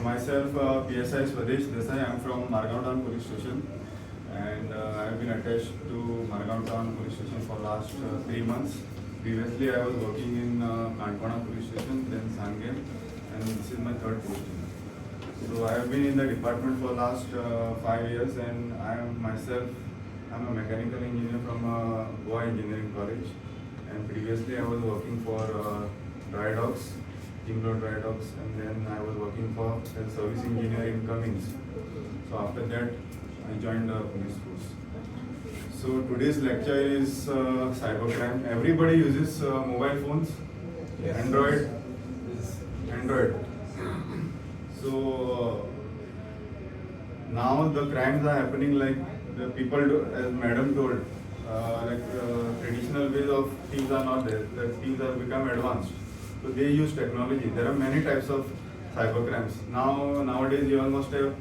myself, PSI Swadesh Desai. I'm from Margaon Town Police Station, and I've been attached to Margaon Town Police Station for last 3 months. Previously, I was working in Kandpana Police Station, then Sangam, and this is my third posting. So I have been in the department for last 5 years, and I'm a mechanical engineer from Goa Engineering College, and previously I was working for Dry Docks, Timber Dry Docks, and then I was working for as service engineer in Cummins. So after that, I joined the police force. So today's lecture is cybercrime. Everybody uses mobile phones, Yes. Android. Yes. Android. So now the crimes are happening like the people do, as Madam told, traditional ways of things are not there. The things have become advanced. So they use technology. There are many types of cybercrimes. Nowadays you all must have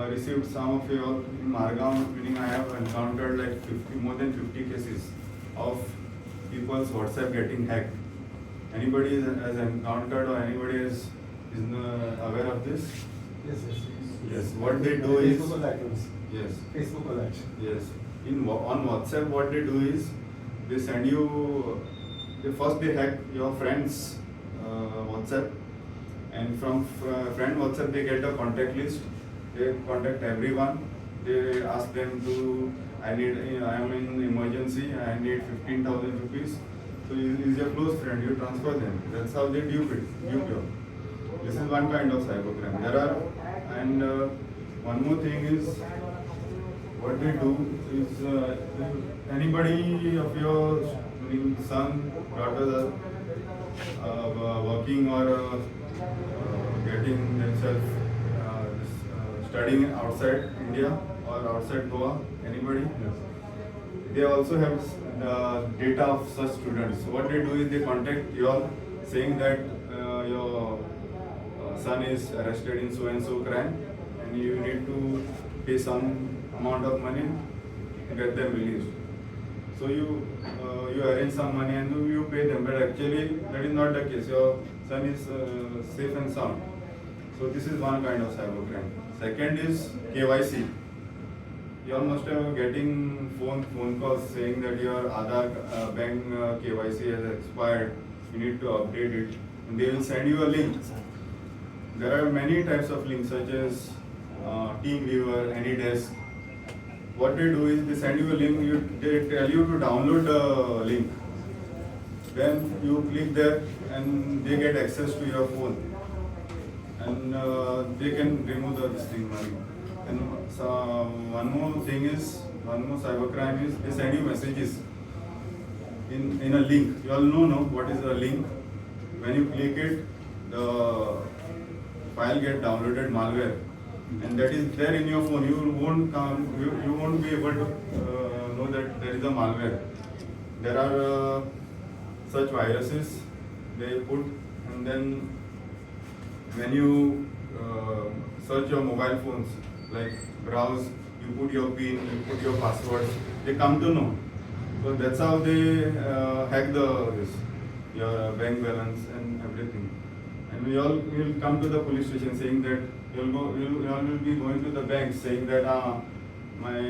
received some of your in Margaon, meaning I have encountered like more than 50 cases of people's WhatsApp getting hacked. Anybody has encountered or anybody is aware of this? Yes. Yes. What they do is Facebook accounts. yes. Facebook alert. Yes. On WhatsApp, what they do is they send you. They hack your friends' WhatsApp, and from friend WhatsApp they get a contact list. They contact everyone. They ask them to. I am in emergency. I need 15,000 rupees. So is your close friend. You transfer them. That's how they dupe you. This is one kind of cybercrime. There are, and one more thing is, what they do is anybody of your son, daughter working or getting themselves studying outside India or outside Goa, anybody? They also have data of such students. So what they do is they contact you all saying that your son is arrested in so and so crime, and you need to pay some amount of money to get them released. So you arrange some money and you pay them, but actually that is not the case. Your son is safe and sound. So this is one kind of cybercrime. Second is KYC. You all must have getting phone calls saying that your Aadhaar bank KYC has expired. You need to update it, and they will send you a link. There are many types of links such as TeamViewer, AnyDesk. What they do is they send you a link, they tell you to download the link. Then you click there and they get access to your phone. And they can remove this thing money. And one more cybercrime is they send you messages in a link. You all know what is a link. When you click it, the file get downloaded malware, and that is there in your phone. You won't be able to know that there is a malware. There are such viruses they put, and then when you search your mobile phones, like browse, you put your PIN, you put your passwords, they come to know. So that's how they hack your bank balance and everything. And we all will come to the police station saying that you all will be going to the bank saying that my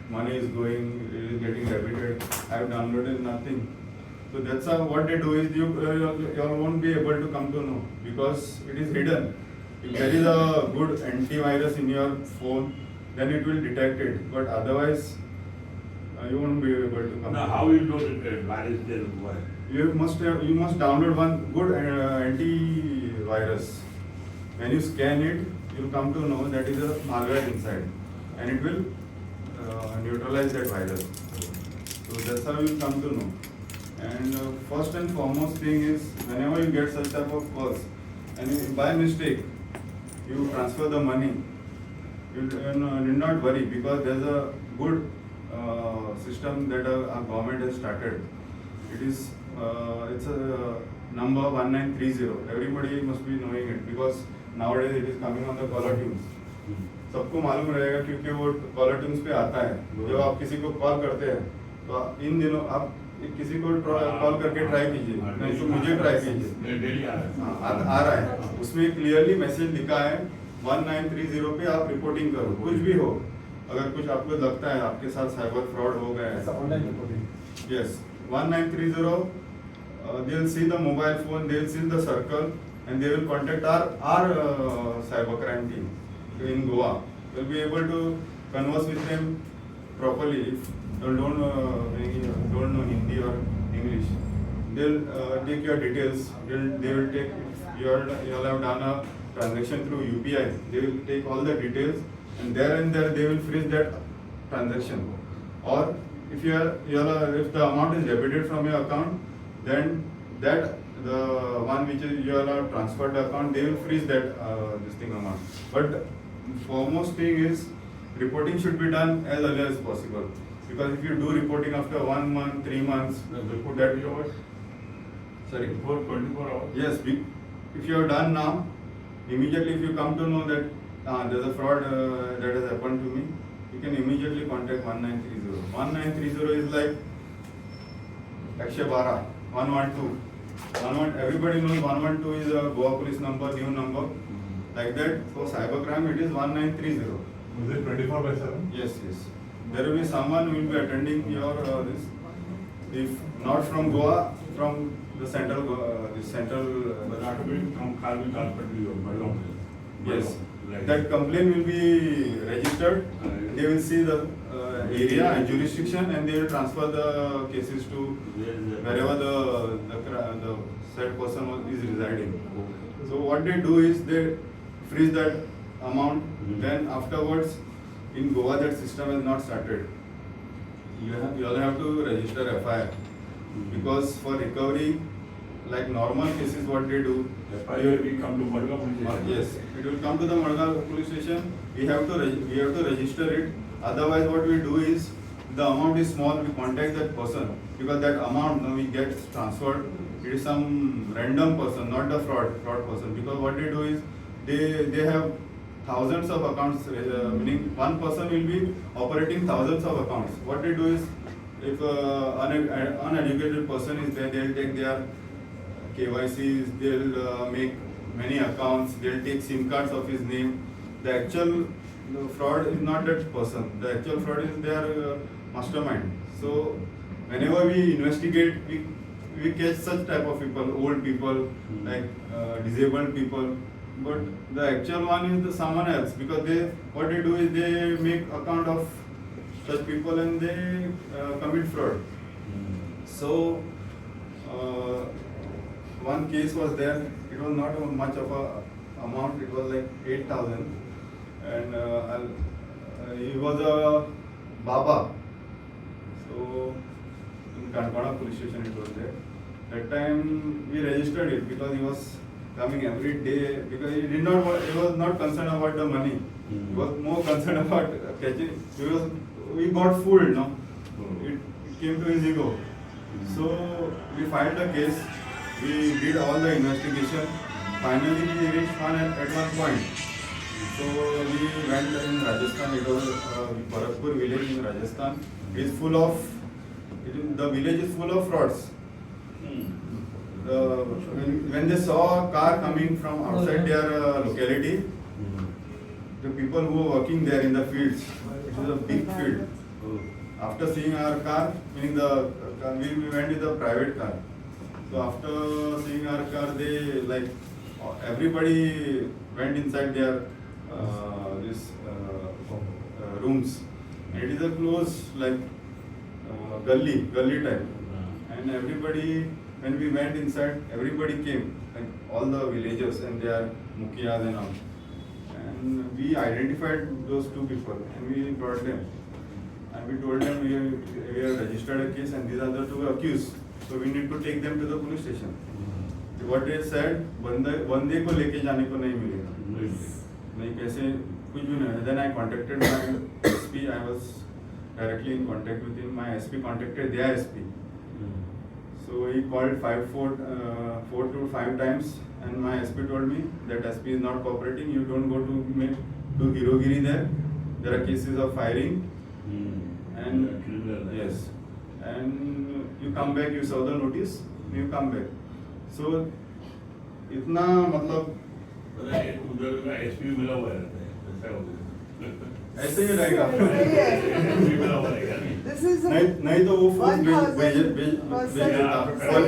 money is getting debited. I have downloaded nothing. So that's how what they do is you all won't be able to come to know because it is hidden. If there is a good antivirus in your phone, then it will detect it. But otherwise, you won't be able to come. Now, how you know that virus there? You must download one good antivirus. When you scan it, you'll come to know that is a malware inside, and it will neutralize that virus. So that's how you'll come to know. And first and foremost thing is whenever you get such type of calls, and by mistake you transfer the money, you need not worry because there's a good system that our government has started. It's a number 1930. Everybody must be knowing it because nowadays it is coming on the caller tunes. सबको मालूम रहेगा क्योंकि वो caller tunes पे आता है. जब आप किसी को कॉल करते हैं तो इन दिनों आप किसी को कॉल करके ट्राई कीजिए, नहीं तो मुझे ट्राई कीजिए। डेली आ रहा है। आ रहा है, उसमें क्लियरली मैसेज लिखा है 1930 पे आप रिपोर्टिंग करो, कुछ भी हो। अगर कुछ आपको लगता है आपके साथ साइबर फ्रॉड हो गया It's है, online reporting. yes, 1930, they'll see the mobile phone, they'll see the circle, and they will contact our cybercrime team in Goa. We'll be able to converse with them properly. If you don't know Hindi or English, they'll take your details. They will take, if you all have done a transaction through UPI, they will take all the details, and there they will freeze that transaction. Or if if the amount is debited from your account, then that the one which is you are transferred the account, they will freeze that this thing amount. But foremost thing is reporting should be done as early as possible, because if you do reporting after 1 month, 3 months, The report that that yours, sorry, before 24 hours. yes, if you are done now, immediately if you come to know that there's a fraud that has happened to me, you can immediately contact 1930. 1930 is like 112, 112. Everybody knows 112 is a Goa police number, new number. Like that, for cybercrime it is 1930. Is it 24/7? Yes. There will be someone who will be attending your this. If not from Goa, from the central, this central. But that will be from Kalvi Kalpati or Balong. Yes, Like that complaint will be registered. They will see the area and jurisdiction, and they will transfer the cases to wherever the said person is residing. So what they do is they freeze that amount. Then afterwards, in Goa that system has not started. You all have to register FIR, because for recovery, like normal cases, what they do. FIR we come to Madga police station. Yes, it will come to the Madga police station. We have to register it. Otherwise, what we do is, the amount is small, we contact that person, because that amount we get transferred. It is some random person, not the fraud person. Because what they do is, they have thousands of accounts. Meaning one person will be operating thousands of accounts. What they do is, if an uneducated person is there, they'll take their KYCs, they'll make many accounts, they'll take SIM cards of his name. The actual fraud is not that person. The actual fraud is their mastermind. So whenever we investigate, we catch such type of people, old people, like disabled people. But the actual one is someone else, because what they do is they make account of such people and they commit fraud. So one case was there. It was not much of a amount. It was like 8,000, and he was a Baba. So in Kankana police station it was there. That time we registered it, because he was coming every day, because he was not concerned about the money. He was more concerned about catching. We got fooled, no? It came to his ego. So we filed the case. We did all the investigation. Finally, we reached at one point. So we went in Rajasthan. It was Bharatpur village in Rajasthan. The village is full of frauds. When they saw a car coming from outside their locality, the people who were working there in the fields, it was a big field. After seeing our car, meaning we went with a private car. So after seeing our car, they everybody went inside their rooms. And it is a close gully type. And everybody, when we went inside, everybody came, like all the villagers and their mukiyas and all. And we identified those two people and we brought them. And we told them we have registered a case and these are the two accused. So we need to take them to the police station. What they said, बंदे को लेके जाने को नहीं मिलेगा. नहीं कैसे कुछ भी नहीं. Then I contacted my SP. I was directly in contact with him. My SP contacted their SP. So he called 4 to 5 times, and my SP told me that SP is not cooperating. You don't go to Hirogiri there. There are cases of firing. And yes, and you come back, you saw the notice, you come back. So इतना मतलब पता है, उधर का SP मिला हुआ रहता है, ऐसा हो गया। ऐसे ही रहेगा। एसपी मिला हुआ रहेगा नहीं। This is a नहीं तो वो फोर्स भेज 1000% देता। और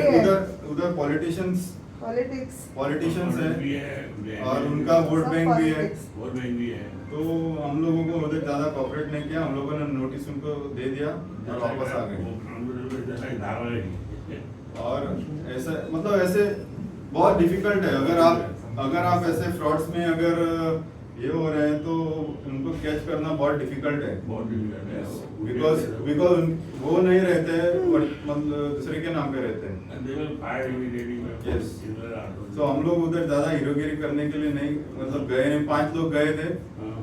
उधर पॉलिटिशियंस politics. है और उनका वोट सब बैंक भी है। politics. वोट बैंक भी है। तो हम लोगों को उधर ज्यादा कॉपरेट नहीं किया, हम लोगों ने नोटिस उनको दे दिया और वापस आ गए। वो काम तो जैसा ही धारा है। और ऐसा मतलब ऐसे बहुत डिफिकल्ट है, अगर आप ऐसे फ्रॉड्स में अगर ये हो रहे हैं तो उनको कैच करना बहुत डिफिकल्ट है। बहुत difficult है। बिकॉज वो नहीं रहते हैं, मतलब दूसरे के नाम पे रहते हैं। And they will fire immediately when Yes. इधर आ तो- तो हम लोग उधर ज्यादा हीरोगिरी करने के लिए नहीं, मतलब गए नहीं, 5 लोग गए थे, हाँ।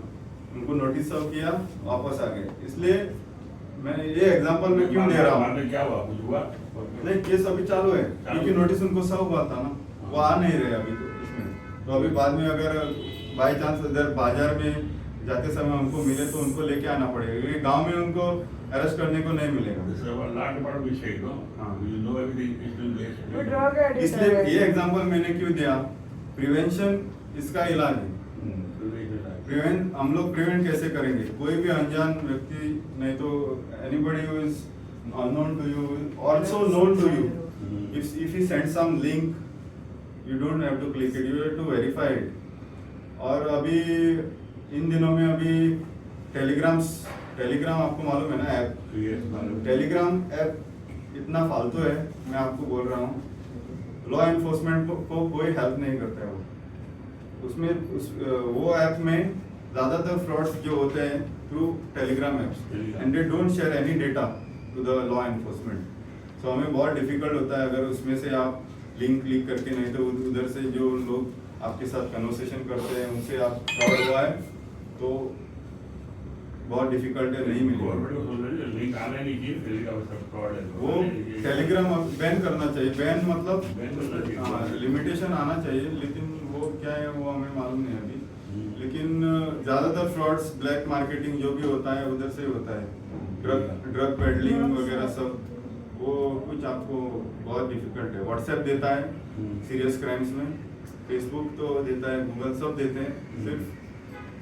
उनको नोटिस सर्व किया, वापस आ गए। इसलिए मैं ये एग्जांपल में क्यों दे रहा बाद हूँ, में क्या हुआ, कुछ हुआ? नहीं केस अभी चालू है, चालू क्योंकि है। नोटिस उनको सर्व हुआ था ना, वो आ नहीं रहे अभी तो इसमें। तो अभी बाद में अगर बाई चांस इधर बाजार में जाते समय उनको मिले तो उनको लेके आना पड़ेगा, क्योंकि गांव में उनको अरेस्ट करने को नहीं मिलेगा। This is our law department will say, no? हाँ। You know everything, it will be explained. वो drug addict इसलिए है। ये एग्जांपल मैंने क्यों दिया, प्रिवेंशन इसका इलाज है। प्रिवेंट हम लोग प्रिवेंट कैसे करेंगे, कोई भी अनजान व्यक्ति, नहीं तो anybody who is unknown to you also known to you, if he sends some link you don't have to click it, you have to verify it. और अभी इन दिनों में अभी टेलीग्राम आपको मालूम है ना ऐप, टेलीग्राम ऐप इतना फालतू है, मैं आपको बोल रहा हूँ, लॉ एनफोर्समेंट को कोई हेल्प नहीं करता है। वो उसमें वो ऐप में ज़्यादातर फ्रॉड्स जो होते हैं through Telegram apps, and they don't share any data to the law enforcement. So हमें बहुत डिफिकल्ट होता है अगर उसमें से आप लिंक क्लिक करके, नहीं तो उधर से जो लोग आपके साथ कन्वर्सेशन करते हैं उनसे आप फ्रॉड हुआ है तो बहुत डिफिकल्ट है, नहीं मिलेगा। गवर्नमेंट को सोच रही है, लिंक आना नहीं चाहिए, टेलीग्राम सब फ्रॉड है। वो टेलीग्राम बैन करना चाहिए, बैन मतलब बैन करना चाहिए। लिमिटेशन आना चाहिए, लेकिन वो क्या है वो हमें मालूम नहीं अभी। लेकिन ज़्यादातर फ्रॉड्स, ब्लैक मार्केटिंग जो भी होता है उधर से ही होता है, ड्रग पेडलिंग वगैरह सब, वो कुछ आपको बहुत डिफिकल्ट है। व्हाट्सएप देता है सीरियस क्राइम्स में, फेसबुक तो देता है, गूगल सब देते हैं, सिर्फ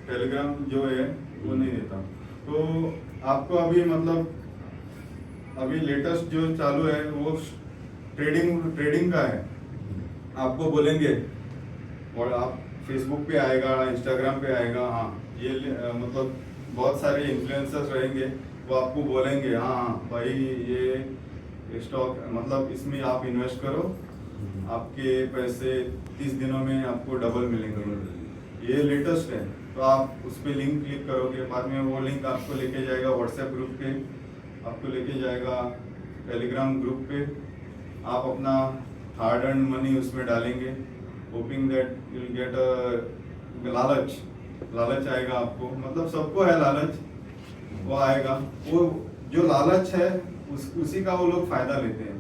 टेलीग्राम जो है वो नहीं देता। तो आपको अभी मतलब अभी लेटेस्ट जो चालू है वो ट्रेडिंग का है। आपको बोलेंगे और आप फेसबुक पे आएगा, इंस्टाग्राम पे आएगा, हाँ ये मतलब बहुत सारे इन्फ्लुएंसर्स रहेंगे, वो आपको बोलेंगे हाँ भाई ये स्टॉक मतलब इसमें आप इन्वेस्ट करो, आपके पैसे 30 दिनों में आपको डबल मिलेंगे। ये लेटेस्ट है, तो आप उस पर लिंक क्लिक करोगे, बाद में वो लिंक आपको लेके जाएगा व्हाट्सएप ग्रुप पे, आपको लेके जाएगा टेलीग्राम ग्रुप पे, आप अपना हार्ड अर्न मनी उसमें डालेंगे, hoping that you will get a लालच आएगा आपको, मतलब सबको है लालच, वो आएगा, वो जो लालच है उसी का वो लोग फायदा लेते हैं।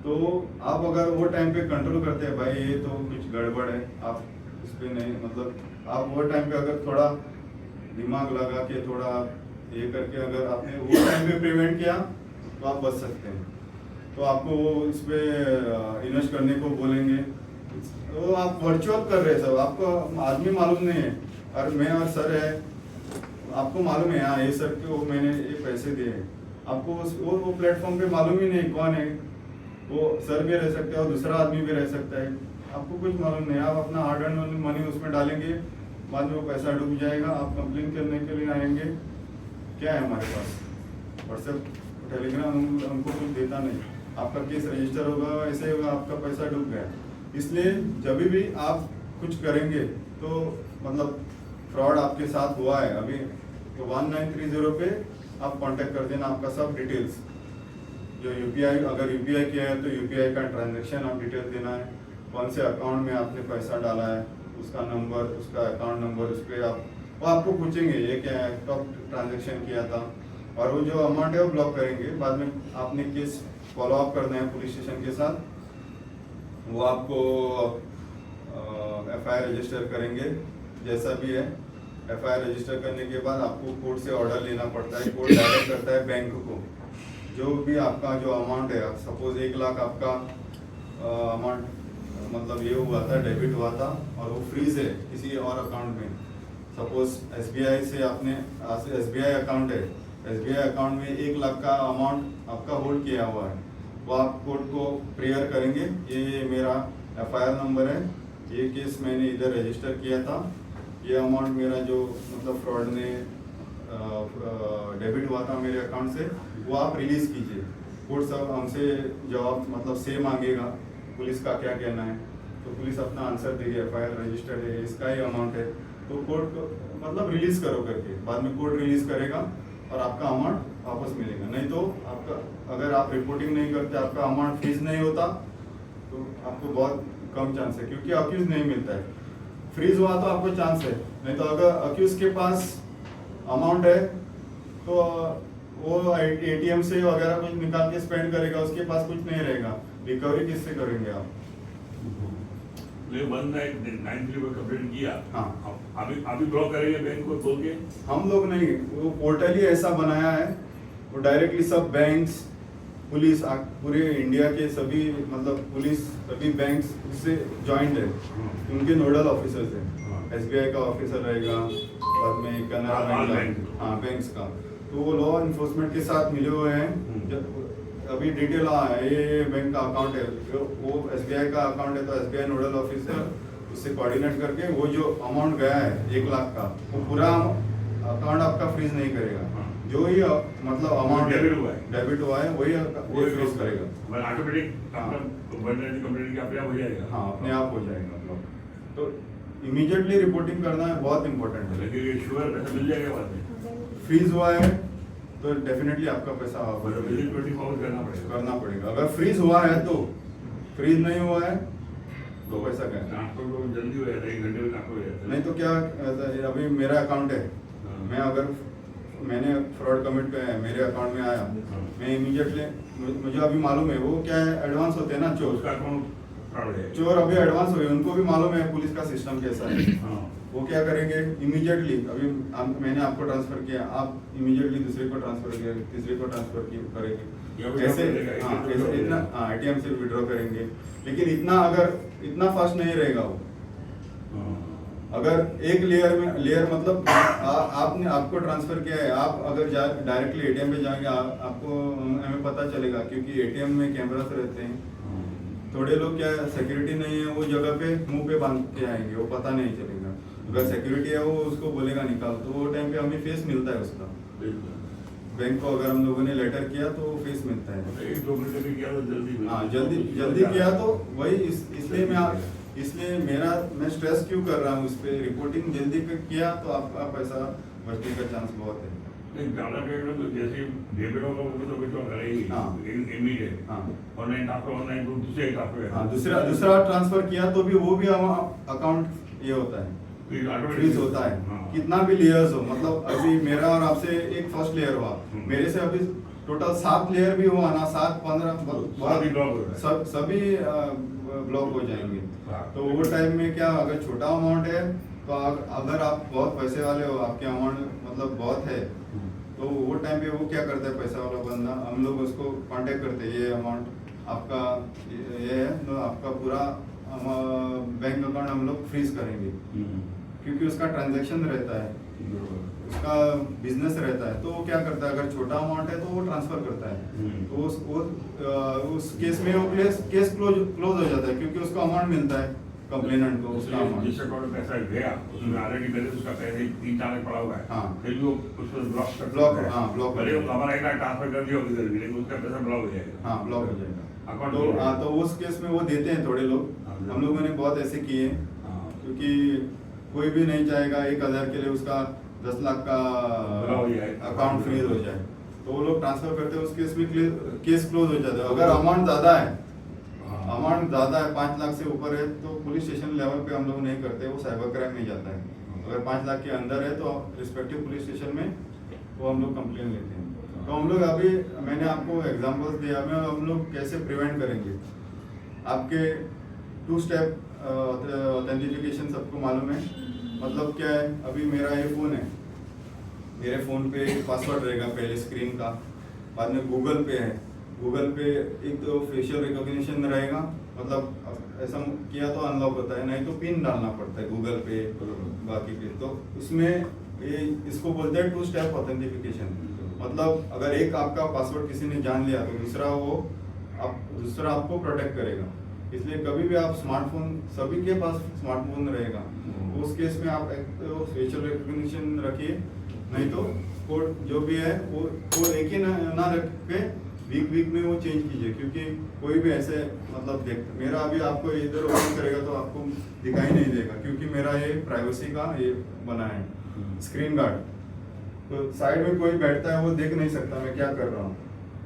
तो आप अगर वो टाइम पे कंट्रोल करते हैं भाई ये तो कुछ गड़बड़ है, आप उस पर नहीं, मतलब आप वो टाइम पे अगर थोड़ा दिमाग लगा के थोड़ा ये करके अगर आपने वो टाइम पे प्रिवेंट किया तो आप बच सकते हैं। तो आपको वो इस पर इन्वेस्ट करने को बोलेंगे, तो आप वर्चुअल कर रहे हैं सब, आपको आदमी मालूम नहीं है, और मैं और सर है, आपको मालूम है हाँ ये सर को मैंने ये पैसे दिए हैं, आपको वो प्लेटफॉर्म पे मालूम ही नहीं कौन है, वो सर भी रह सकता है और दूसरा आदमी भी रह सकता है, आपको कुछ मालूम नहीं। आप अपना हार्ड अर्न मनी उसमें डालेंगे, बाद में वो पैसा डूब जाएगा, आप कंप्लेन करने के लिए आएंगे, क्या है हमारे पास व्हाट्सएप टेलीग्राम हमको कुछ देता नहीं, आपका केस रजिस्टर होगा, ऐसे होगा, आपका पैसा डूब गया। इसलिए जब भी आप कुछ करेंगे तो मतलब फ्रॉड आपके साथ हुआ है अभी तो 1930 पे आप कांटेक्ट कर देना, आपका सब डिटेल्स जो यूपीआई, अगर यूपीआई किया है तो यूपीआई का ट्रांजैक्शन आप डिटेल्स देना है, कौन से अकाउंट में आपने पैसा डाला है, उसका नंबर, उसका अकाउंट नंबर, उस पर वो आपको पूछेंगे ये क्या है, कब ट्रांजैक्शन किया था, और वो जो अमाउंट है वो ब्लॉक करेंगे। बाद में आपने केस फॉलो अप करना है पुलिस स्टेशन के साथ, वो आपको एफआईआर रजिस्टर करेंगे, जैसा भी है एफआईआर रजिस्टर करने के बाद आपको कोर्ट से ऑर्डर लेना पड़ता है, कोर्ट डायरेक्ट करता है बैंक को जो भी आपका जो अमाउंट है, सपोज 1 लाख आपका अमाउंट मतलब ये हुआ था, डेबिट हुआ था और वो फ्रीज है किसी और अकाउंट में, सपोज SBI से आपने SBI अकाउंट है, SBI अकाउंट में 1 लाख का अमाउंट आपका होल्ड किया हुआ है, वो आप कोर्ट को प्रेयर करेंगे, ये मेरा FIR नंबर है, ये केस मैंने इधर रजिस्टर किया था, ये अमाउंट मेरा जो मतलब फ्रॉड ने डेबिट हुआ था मेरे अकाउंट से, वो आप रिलीज कीजिए। कोर्ट सब हमसे जवाब मतलब से मांगेगा, पुलिस का क्या कहना है, तो पुलिस अपना आंसर देगी, FIR रजिस्टर्ड है, इसका ही अमाउंट है, तो कोर्ट को मतलब रिलीज करो करके, बाद में कोर्ट रिलीज करेगा और आपका अमाउंट वापस मिलेगा। नहीं तो आपका अगर आप रिपोर्टिंग नहीं करते, आपका अमाउंट फ्रीज नहीं होता, तो आपको बहुत कम चांस है, क्योंकि अक्यूज नहीं मिलता है। फ्रीज हुआ तो आपको चांस है, नहीं तो अगर अक्यूज के पास अमाउंट है तो वो ATM से वगैरह कुछ निकाल के स्पेंड करेगा, उसके पास कुछ नहीं रहेगा, रिकवरी किससे करेंगे आप? ये 1993 में कंप्लेंट किया। हाँ। अभी ब्लॉक करेंगे बैंक को बोल के? हम लोग नहीं, वो पोर्टल ही ऐसा बनाया है, वो डायरेक्टली सब बैंक्स, पुलिस, पूरे इंडिया के सभी मतलब पुलिस, सभी बैंक्स उससे ज्वाइंट है, उनके नोडल ऑफिसर्स हैं। SBI का ऑफिसर रहेगा, बाद में कनाडा बैंक का, हाँ बैंक्स का, तो वो लॉ इन्फोर्समेंट के साथ मिले हुए हैं। जब अभी डिटेल ये बैंक का अकाउंट है, वो SBI का अकाउंट है, तो SBI नोडल ऑफिसर उससे कोऑर्डिनेट करके वो जो अमाउंट गया है 1 लाख का, वो पूरा अकाउंट आपका फ्रीज नहीं करेगा, जो ही मतलब अमाउंट डेबिट हुआ है वही फ्रीज करेगा। ऑटोमेटिक आपका कंप्लेंट अपने आप हो जाएगा। हाँ, अपने आप हो जाएगा। तो इमीडिएटली रिपोर्टिंग करना है, बहुत इंपॉर्टेंट है। लेकिन ये शुगर पैसा मिल जाएगा बाद में? फ्रीज हुआ है तो डेफिनेटली आपका पैसा मतलब विदिन 24 आवर्स करना पड़ेगा। अगर फ्रीज हुआ है तो, फ्रीज नहीं हुआ है तो पैसा क्या है? आपको तो जल्दी हो जाता है, 1 घंटे में आपको हो जाता है। नहीं तो क्या, अभी मेरा अकाउंट है, मैं अगर मैंने फ्रॉड कमिट किया है, मेरे अकाउंट में आया, मैं इमीडिएटली, मुझे अभी मालूम है वो क्या है, एडवांस होते हैं ना चोर, उसका अकाउंट फ्रॉड है, चोर अभी एडवांस हो गए, उनको भी मालूम है पुलिस का सिस्टम कैसा है। हाँ। वो क्या करेंगे, इमीडिएटली अभी मैंने आपको ट्रांसफर किया, आप इमीडिएटली दूसरे को ट्रांसफर किया, तीसरे को ट्रांसफर करेंगे, ऐसे ऐसे इतना ATM से विड्रॉ करेंगे। लेकिन इतना फास्ट नहीं रहेगा वो। अगर एक लेयर मतलब आपको ट्रांसफर किया है, आप अगर डायरेक्टली ATM पे जाएंगे, आपको हमें पता चलेगा, क्योंकि ATM में कैमरास रहते हैं। थोड़े लोग क्या सिक्योरिटी नहीं है, वो जगह पे मुंह पे बांध के आएंगे, वो पता नहीं चलेगा। अगर सिक्योरिटी है, वो उसको बोलेगा निकाल, तो वो टाइम पे हमें फेस मिलता है उसका। बैंक को अगर हम लोगों ने लेटर किया तो फेस मिलता है। 1-2 घंटे में किया तो जल्दी, हाँ जल्दी किया तो वही, इसलिए मैं स्ट्रेस क्यों कर रहा हूँ इस पे, रिपोर्टिंग जल्दी किया तो आपका पैसा बचने का चांस बहुत है। नहीं ज्यादा करेगा तो जैसे डेबिट होगा वो तो विड्रॉ करेगी इमीडिएट। हाँ, ऑनलाइन ट्रांसफर, ऑनलाइन दूसरे ट्रांसफर, हाँ दूसरा ट्रांसफर किया तो भी वो भी अकाउंट ये होता है, फ्रीज होता है। कितना भी लेयर्स हो, मतलब अभी मेरा और आपसे एक फर्स्ट लेयर हुआ, मेरे से अभी टोटल 7 लेयर भी हुआ ना, 7-15 सभी ब्लॉक हो जाएंगे। तो वो टाइम में क्या, अगर छोटा अमाउंट है तो अगर आप बहुत पैसे वाले हो, आपके अमाउंट मतलब बहुत है, तो वो टाइम पे वो क्या करता है पैसा वाला बंदा, हम लोग उसको कांटेक्ट करते हैं, ये अमाउंट आपका ये है, तो आपका पूरा बैंक अकाउंट हम लोग फ्रीज करेंगे, क्योंकि उसका ट्रांजैक्शन रहता है, उसका बिजनेस रहता है। तो वो क्या करता है, अगर छोटा अमाउंट है तो वो ट्रांसफर करता है, तो उस केस में वो केस क्लोज हो जाता है, क्योंकि उसको अमाउंट मिलता है कंप्लेनेंट को, उसका अमाउंट। जिस अकाउंट में पैसा गया उसमें ऑलरेडी पहले उसका पैसे 3-4 लाख पड़ा हुआ है, हाँ, फिर भी वो उसको ब्लॉक ब्लॉक भले हमारा एक लाख ट्रांसफर कर दिया होगी, लेकिन उसका पैसा ब्लॉक हो जाएगा। हाँ, ब्लॉक हो जाएगा अकाउंट। तो उस केस में वो देते हैं थोड़े लोग, हम लोगों ने बहुत ऐसे किए, क्योंकि कोई भी नहीं चाहेगा 1000 के लिए उसका 10 लाख का अकाउंट फ्रीज हो जाए, तो वो लोग ट्रांसफर करते हैं, उस केस में केस क्लोज हो जाता है। अगर अमाउंट ज्यादा है, 5 लाख से ऊपर है, तो पुलिस स्टेशन लेवल पे हम लोग नहीं करते, वो साइबर क्राइम में जाता है। अगर 5 लाख के अंदर है तो रिस्पेक्टिव पुलिस स्टेशन में वो हम लोग कंप्लेन लेते हैं। तो हम लोग अभी मैंने आपको एग्जांपल्स दिया, हम लोग कैसे प्रिवेंट करेंगे। आपके 2 स्टेप ऑथेंटिफिकेशन सबको मालूम है, मतलब क्या है, अभी मेरा ये फ़ोन है, मेरे फ़ोन पे पासवर्ड रहेगा पहले स्क्रीन का, बाद में गूगल पे है, गूगल पे एक तो फेशियल रिकॉग्निशन रहेगा, मतलब ऐसा किया तो अनलॉक होता है, नहीं तो पिन डालना पड़ता है गूगल पे बाकी पे। तो उसमें ये इसको बोलते हैं 2 स्टेप ऑथेंटिफिकेशन। मतलब अगर एक आपका पासवर्ड किसी ने जान लिया तो दूसरा आपको प्रोटेक्ट करेगा। इसलिए कभी भी आप स्मार्टफोन, सभी के पास स्मार्टफोन रहेगा, तो उस केस में आप एक तो फेशियल रिकॉग्निशन रखिए, नहीं तो कोड जो भी है वो कोड एक ही ना रख के वीक में वो चेंज कीजिए। क्योंकि कोई भी ऐसे मतलब मेरा अभी आपको इधर ओपन करेगा तो आपको दिखाई नहीं देगा, क्योंकि मेरा ये प्राइवेसी का ये बना है स्क्रीन गार्ड। तो साइड में कोई बैठता है वो देख नहीं सकता मैं क्या कर रहा हूँ।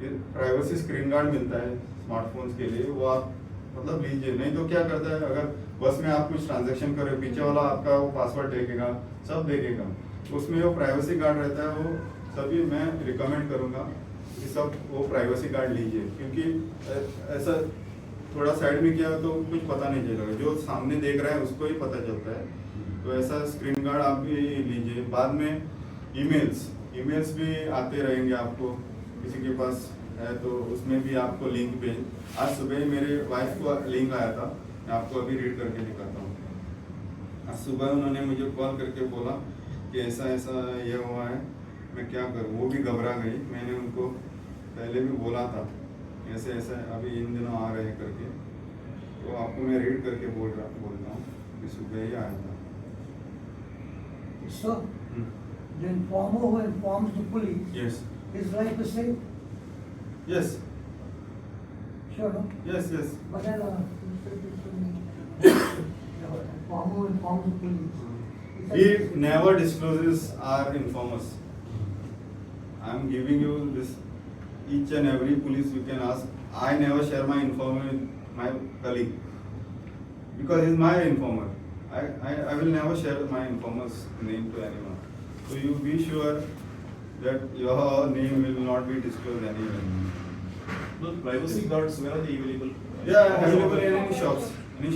ये प्राइवेसी स्क्रीन गार्ड मिलता है स्मार्टफोन्स के लिए, वो आप मतलब लीजिए। नहीं तो क्या करता है, अगर बस में आप कुछ ट्रांजैक्शन करें, पीछे वाला आपका वो पासवर्ड देखेगा, सब देखेगा, उसमें वो प्राइवेसी गार्ड रहता है। वो सभी मैं रिकमेंड करूँगा कि सब वो प्राइवेसी गार्ड लीजिए, क्योंकि ऐसा थोड़ा साइड में किया तो कुछ पता नहीं चलेगा, जो सामने देख रहा है उसको ही पता चलता है। तो ऐसा स्क्रीन गार्ड आप भी लीजिए। बाद में ईमेल्स भी आते रहेंगे आपको, किसी के पास है तो उसमें भी आपको लिंक पे, आज सुबह मेरे वाइफ को लिंक आया था, मैं आपको अभी रीड करके दिखाता हूँ। आज सुबह उन्होंने मुझे कॉल करके बोला कि ऐसा ऐसा ये हुआ है, मैं क्या करूँ। वो भी घबरा गई। मैंने उनको पहले भी बोला था ऐसे ऐसा अभी इन दिनों आ रहे हैं करके, तो आपको मैं रीड करके बोलता हूँ कि सुबह ही आया था। So, the informer who informs the police, Yes. his life is safe. Yes. Sure, no? Yes. But then, the informer who informs the police. He never discloses our informers. I am giving you this, each and every police you can ask. I never share my informer with my colleague because he is my informer. I will never share my informer's name to anyone. So you be sure that your name will not be disclosed anywhere. Those privacy guards, where are they available? Yeah, available in any shops. So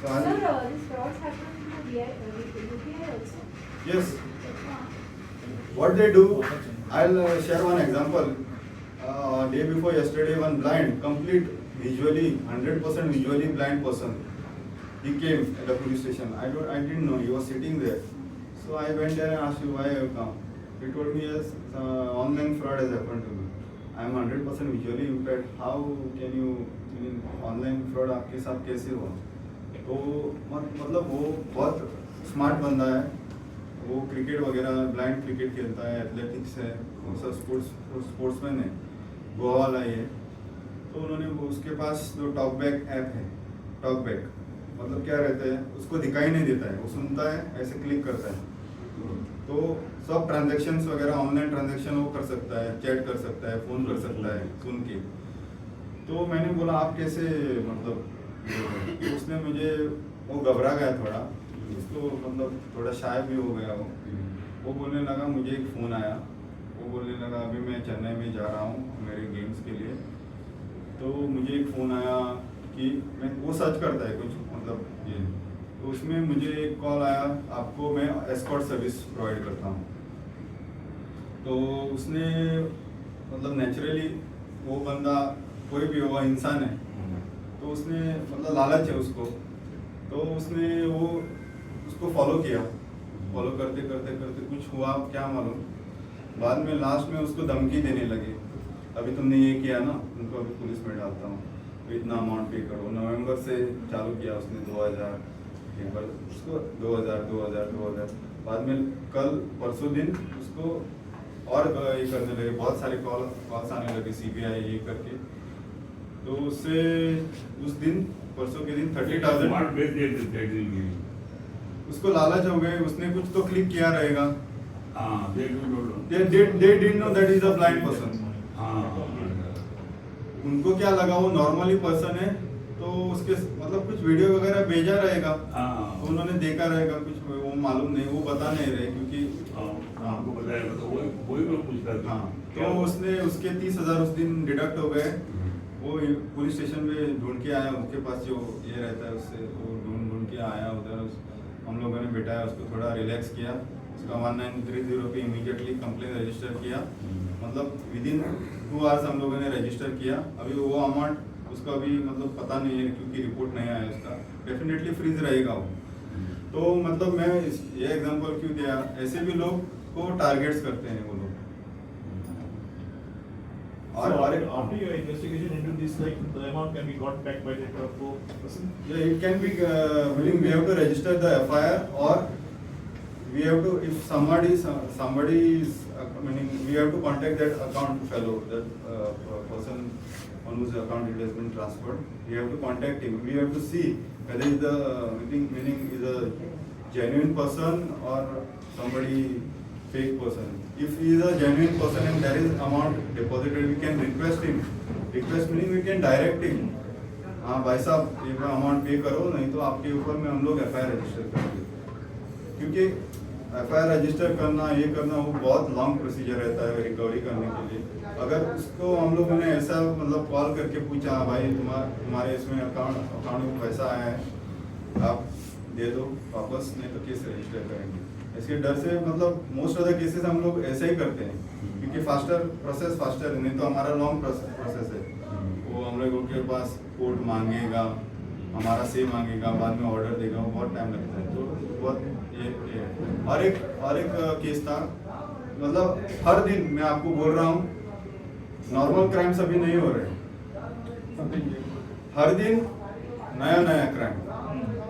Sir, this frauds happen to UPI also. yes. What they do, I'll share one example. Day before yesterday, one blind, complete visually, 100% visually blind person, he came at the police station. I didn't know, he was sitting there. So I went there and asked him, why you come? He told me, yes, online fraud has happened to me. I am 100% visually impaired. How can you, online fraud आपके साथ कैसे हुआ? तो मतलब वो बहुत smart बंदा है, वो क्रिकेट वगैरह ब्लाइंड क्रिकेट खेलता है, एथलेटिक्स है, सब स्पोर्ट्समैन है, गोवा वाला ही है। तो उन्होंने उसके पास जो टॉकबैक ऐप है, टॉकबैक मतलब क्या रहता है, उसको दिखाई नहीं देता है, वो सुनता है, ऐसे क्लिक करता है, तो सब ट्रांजैक्शंस वगैरह ऑनलाइन ट्रांजैक्शन वो कर सकता है, चैट कर सकता है, फ़ोन कर सकता है सुन के। तो मैंने बोला आप कैसे मतलब, तो उसने मुझे, वो घबरा गया थोड़ा, उसको मतलब थोड़ा शाय भी हो गया वो बोलने लगा मुझे एक फ़ोन आया, वो बोलने लगा अभी मैं चेन्नई में जा रहा हूँ मेरे गेम्स के लिए, तो मुझे एक फ़ोन आया कि मैं, वो सर्च करता है कुछ मतलब ये, तो उसमें मुझे एक कॉल आया, आपको मैं एस्कॉर्ट सर्विस प्रोवाइड करता हूँ। तो उसने मतलब नेचुरली वो बंदा कोई भी होगा, इंसान है, तो उसने मतलब लालच है उसको, तो उसने वो उसको फॉलो किया, फॉलो करते करते करते कुछ हुआ क्या मालूम, बाद में लास्ट में उसको धमकी देने लगे, अभी तुमने ये किया ना, उनको अभी पुलिस में डालता हूँ, तो इतना अमाउंट पे करो। नवंबर से चालू किया उसने 2000, एक बार उसको 2000, बाद में कल परसों दिन उसको और ये करने लगे, बहुत सारे कॉल्स आने लगे सीबीआई ये करके, तो उससे उस दिन परसों के दिन 30,000 उसको लालच हो गए, उसने कुछ तो क्लिक किया रहेगा, they didn't know that he is a blind person। उनको क्या लगा वो नॉर्मली पर्सन है, तो उसके मतलब कुछ वीडियो वगैरह भेजा रहेगा, तो उन्होंने देखा रहेगा, कुछ वो मालूम नहीं, वो बता नहीं रहे क्योंकि तो उसने उसके 30,000 उस दिन डिडक्ट हो गए। वो पुलिस स्टेशन में ढूंढ के आया, उसके पास जो ये रहता है उससे वो ढूंढ के आया उधर, हम लोगों ने बिठाया उसको, थोड़ा रिलैक्स किया, उसका 1930 पे इमीडिएटली कंप्लेन रजिस्टर किया, मतलब विदिन 2 आवर्स हम लोगों ने रजिस्टर किया। अभी वो अमाउंट उसका अभी मतलब पता नहीं है क्योंकि रिपोर्ट नहीं आया उसका, डेफिनेटली फ्रीज रहेगा वो। तो मतलब मैं ये एग्जांपल क्यों दिया, ऐसे भी लोग को टारगेट्स करते हैं वो लोग। So after your investigation into this, like the amount can be got back by the person? Yeah, it can be meaning we have to register the FIR, or we have to, if somebody is meaning we have to contact that account fellow, that person on whose account it has been transferred. We have to contact him. We have to see whether is the meaning is a genuine person or somebody fake person. If he is a genuine person and there is amount deposited, we can request him. Request meaning we can direct him. हाँ भाई साहब ये amount पे करो, नहीं तो आपके ऊपर में हम लोग FIR रजिस्टर करेंगे। क्योंकि FIR रजिस्टर करना, ये करना, वो बहुत लॉन्ग प्रोसीजर रहता है रिकवरी करने के लिए। अगर उसको हम लोगों ने ऐसा मतलब कॉल करके पूछा, हाँ भाई तुम्हारे इसमें अकाउंट में पैसा आया है, आप दे दो वापस, नहीं तो केस रजिस्टर करेंगे। इसके डर से मतलब मोस्ट ऑफ द केसेस हम लोग ऐसे ही करते हैं, क्योंकि फास्टर प्रोसेस फास्टर है, नहीं तो हमारा लॉन्ग प्रोसेस है। वो हम लोगों के पास कोर्ट मांगेगा, हमारा से मांगेगा, बाद में ऑर्डर देगा, वो बहुत टाइम लगता है। तो बहुत ये और एक केस था, मतलब हर दिन मैं आपको बोल रहा हूँ, नॉर्मल क्राइम्स अभी नहीं हो रहे, हर दिन नया क्राइम,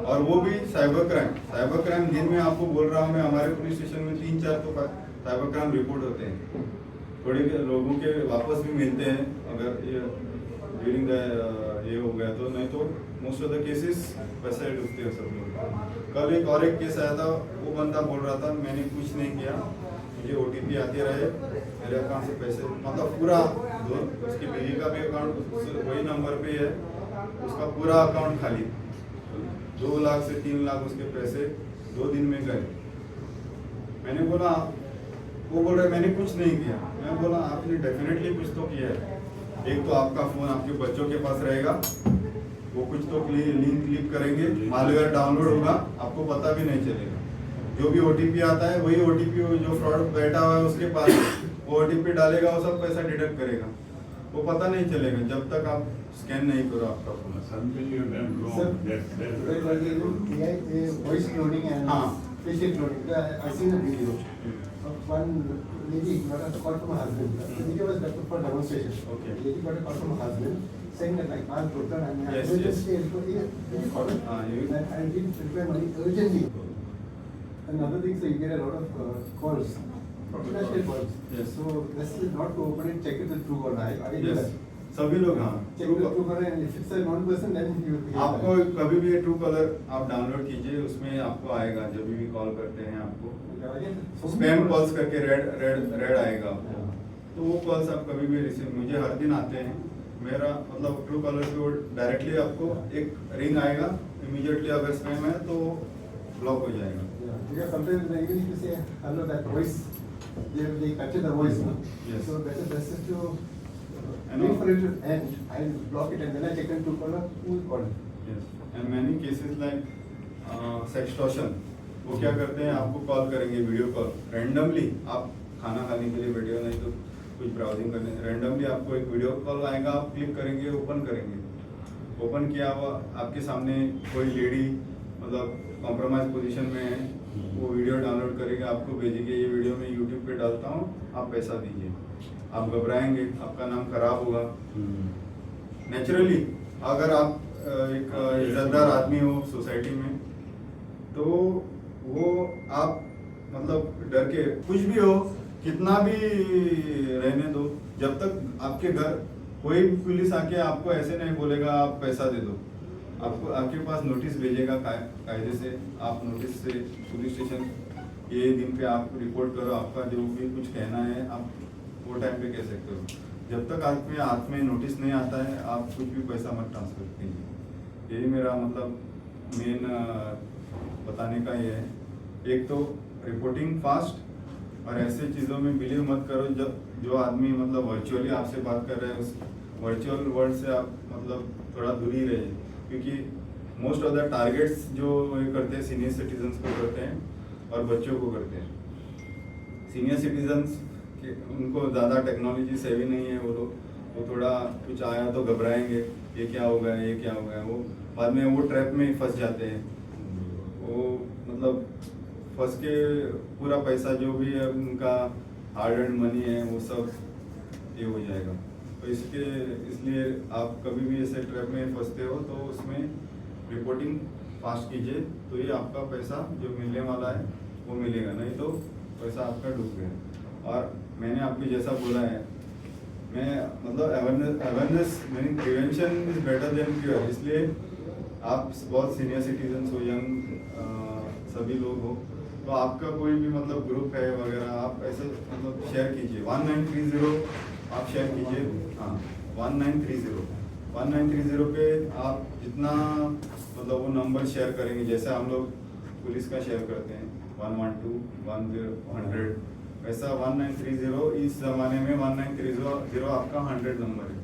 और वो भी साइबर क्राइम दिन में आपको बोल रहा हूँ मैं, हमारे पुलिस स्टेशन में 3-4 तो साइबर क्राइम रिपोर्ट होते हैं। थोड़े लोगों के वापस भी मिलते हैं अगर ये ड्यूरिंग ये हो गया तो, नहीं तो मोस्ट ऑफ द केसेस पैसे डूबते हैं सब लोग। कल एक केस आया था, वो बंदा बोल रहा था मैंने कुछ नहीं किया, मुझे OTP आते रहे, मेरे अकाउंट से पैसे मतलब पूरा उसकी बीवी का भी अकाउंट वही नंबर पे है, उसका पूरा अकाउंट खाली, 2 लाख से 3 लाख उसके पैसे 2 दिन में गए। मैंने बोला, वो बोल रहे मैंने कुछ नहीं किया। मैं बोला आपने डेफिनेटली कुछ तो किया है। एक तो आपका फोन आपके बच्चों के पास रहेगा, वो कुछ तो लिंक क्लिक करेंगे, मालवेयर डाउनलोड होगा, आपको पता भी नहीं चलेगा। जो भी OTP आता है वही OTP जो फ्रॉड बैठा हुआ है उसके पास, वो OTP डालेगा, वो सब पैसा डिडक्ट करेगा, वो पता नहीं चलेगा जब तक आप स्कैन नहीं करो आपका phone. Something you done wrong. voice cloning and हाँ। facial cloning. I seen a video of one lady got a call from her husband. The video was done for demonstration. Okay. The lady got a call from her husband saying that like I'm broken and I Yes, have yes. Did you call it? you- And I didn't reply money urgently. Another thing, so you get a lot of calls, international calls. Yes. So this is not to open it, check it with Truecaller. I do Yes, that. सभी लोग हाँ। Check with Truecaller and if it's a non-person then you will आपको कभी भी Truecaller आप download कीजिए, उसमें आपको आएगा जब भी कॉल करते हैं आपको स्पैम कॉल्स करके रेड आएगा आपको, तो वो कॉल्स आप कभी भी रिसीव, मुझे हर दिन आते हैं। मेरा मतलब Truecaller पे वो डायरेक्टली आपको एक रिंग आएगा, इमीडिएटली अगर स्पैम है तो ब्लॉक हो जाएगा। Because sometimes even if you say hello, that voice, they capture the voice, no? Yes. So that is best to I know. wait for it to end and block it and then I check in Truecaller, who will call it? Yes, and many cases like sextortion, वो क्या करते हैं आपको call करेंगे, video call randomly, आप खाना खाने के लिए वीडियो नहीं तो कुछ ब्राउजिंग करने, रैंडमली आपको एक वीडियो कॉल आएगा, आप क्लिक करेंगे, ओपन करेंगे, ओपन किया हुआ आपके सामने कोई लेडी मतलब कॉम्प्रोमाइज पोजीशन में है, वो वीडियो डाउनलोड करेंगे, आपको भेजेंगे, ये वीडियो मैं यूट्यूब पे डालता हूँ, आप पैसा दीजिए। आप घबराएंगे, आपका नाम खराब होगा। नेचुरली अगर आप एक इज्जतदार आदमी हो सोसाइटी में, तो वो आप मतलब डर के कुछ भी हो, कितना भी रहने दो, जब तक आपके घर कोई भी पुलिस आके आपको ऐसे नहीं बोलेगा आप पैसा दे दो, आपको आपके पास नोटिस भेजेगा कायदे से, आप नोटिस से पुलिस स्टेशन ये दिन पे आप रिपोर्ट करो, आपका जो भी कुछ कहना है आप वो टाइम पे कह सकते हो। जब तक आपके हाथ में नोटिस नहीं आता है आप कुछ भी पैसा मत ट्रांसफर कीजिए। यही मेरा मतलब मेन बताने का ये है। एक तो रिपोर्टिंग फास्ट, और ऐसे चीज़ों में बिलीव मत करो जब जो आदमी मतलब वर्चुअली आपसे बात कर रहे हैं, उस वर्चुअल वर्ल्ड से आप मतलब थोड़ा दूर ही रहिए, क्योंकि मोस्ट ऑफ द टारगेट्स जो ये करते हैं सीनियर सिटीजन्स को करते हैं और बच्चों को करते हैं। सीनियर सिटीजन्स के उनको ज़्यादा टेक्नोलॉजी सेवी नहीं है, वो लोग वो थोड़ा कुछ आया तो घबराएंगे, ये क्या हो गया, ये क्या हो गया, वो बाद में वो ट्रैप में ही फंस जाते हैं। वो मतलब फंस के पूरा पैसा जो भी है उनका हार्ड एंड मनी है वो सब ये हो जाएगा। तो इसलिए आप कभी भी ऐसे ट्रैप में फंसते हो तो उसमें रिपोर्टिंग फास्ट कीजिए, तो ये आपका पैसा जो मिलने वाला है वो मिलेगा, नहीं तो पैसा आपका डूब गया। और मैंने आपको जैसा बोला है, मैं मतलब awareness meaning prevention is better than cure. इसलिए आप बहुत सीनियर सिटीजन्स हो, यंग सभी लोग हो, तो आपका कोई भी मतलब ग्रुप है वगैरह, आप ऐसे मतलब शेयर कीजिए 1930 आप शेयर कीजिए। हाँ 1930 पे आप जितना मतलब वो नंबर शेयर करेंगे, जैसे हम लोग पुलिस का शेयर करते हैं 112 100, वैसा 1930 इस ज़माने में 1930 आपका 100 नंबर है।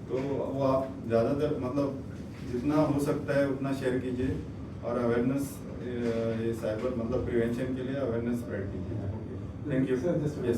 तो वो आप ज़्यादातर मतलब जितना हो सकता है उतना शेयर कीजिए और अवेयरनेस ये साइबर मतलब प्रिवेंशन के लिए अवेयरनेस स्प्रेड कीजिए। Thank Sir, just you.